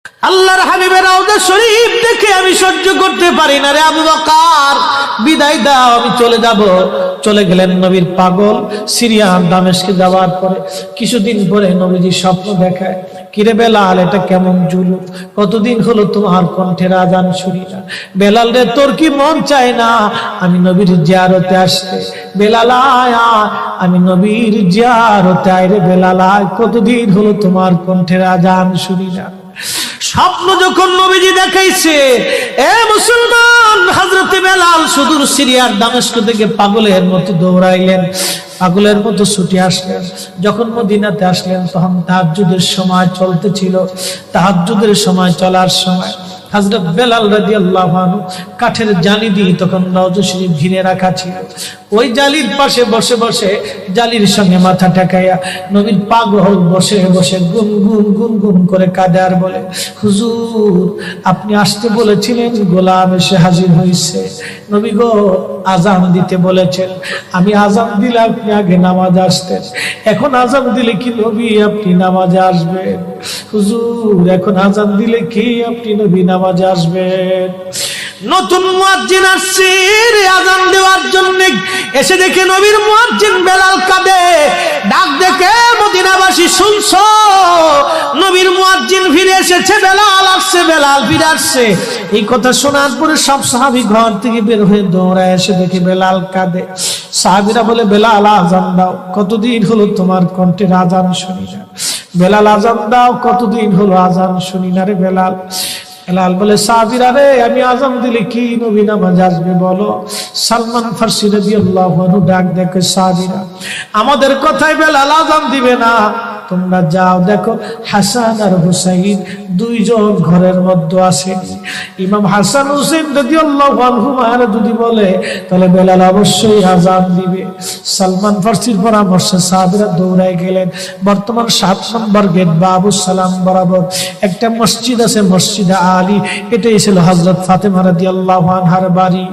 আল্লাহর হাবিবের রওজা শরীফ দেখে আমি সহ্য করতে পারি না রে আবু বকর, বিদায় দাও, আমি চলে যাব। চলে গেলেন নবীর পাগল। সিরিয়ার দামেস্কে যাওয়ার পরে কিছুদিন পরে নবীজি স্বপ্ন দেখায়, কিরে বেলাল, এটা কেমন জুলুম, কতদিন হলো তোমার কণ্ঠের আজান শুনি না। বেলাল রে, তোর কি মন চায় না আমি নবীর জিয়ারতে আসতে? বেলাল আয়, আমি নবীর জিয়ারতে আয় রে বেলাল আয়, কতদিন হলো তোমার কণ্ঠের আজান শুনি না। স্বপ্ন যখন নবীজি দেখাইছে, এ মুসলমান, হযরতে বেলাল সুদূর সিরিয়ার দামেস্ক থেকে পাগলের মতো দৌড়াইলেন, পাগলের মতো ছুটে আসলেন। যখন মদিনাতে আসলেন তখন তাহাজ্জুদের সময় চলতেছিল। তাহাজ্জুদের সময় চলার সময় হযরত বেলাল রাদিয়াল্লাহু আনহু কাঠের জালি দিয়ে তখন রওজা শরীফ ঘিরে রাখা ছিল। ওই জালির পাশে বসে বসে জালির সঙ্গে মাথা ঠেকাইয়া নবীর পাগল বসে বসে গুনগুন গুনগুন করে কাঁদে আর বলে, হুজুর, আপনি আসতে বলেছিলেন, গোলাম এসে হাজির হয়েছে। নবী গো, আজান দিতে বলেছেন, আমি আজান দিলে আপনি আগে নামাজ আসতেন, এখন আজান দিলে কি নবী আপনি নামাজে আসবেন? হুজুর, এখন আজান দিলে কি আপনি নবী নামাজে আসবেন? নতুন মুয়াজ্জিন আসছে আজান দেওয়ার জন্য, এসে দেখে নবীর মুয়াজ্জিন বেলাল কাঁদে। ডাক দেখে মদিনাবাসী, শুনছো, নবীর মুয়াজ্জিন ফিরে এসেছে, বেলাল আসছে, বেলাল ফিরে আসছে। এই কথা শোনার পরে সব সাহাবী ঘর থেকে বের হয়ে দৌড়ায় এসে দেখে বেলাল কাঁদে। সাহাবীরা বলে, বেলাল আজান দাও, কতদিন হলো তোমার কণ্ঠের আজান শুনি না। বেলাল আজান দাও, কতদিন হলো আজান শুনি না রে বেলাল। বেলাল বলে, সাহাবীরা রে, আমি আজান দিলে কি নবী নামাজ আসবে বলো? সালমান ফারসি রাদিয়াল্লাহু আনহু ডাক দেখে, সাহাবীরা, আমাদের কথায় বেলাল আজান দিবে না, তোমরা যাও দেখো হাসান আর হুসাইন দুইজন ঘরের মধ্যে আছে। ইমাম হাসান হুসাইন রাদিয়াল্লাহু আনহুমা যদি বলে তাহলে বেলাল অবশ্যই আজান দিবে। সালমান ফারসির পরামর্শে সাহাবীরা দৌড়ায় গেলেন। বর্তমান 7 নম্বর গেট বাবু সালাম বরাবর একটা মসজিদ আছে, মসজিদে আলী, এটাই ছিল হযরত ফাতেমা রাদিয়াল্লাহু আনহার বাড়ি।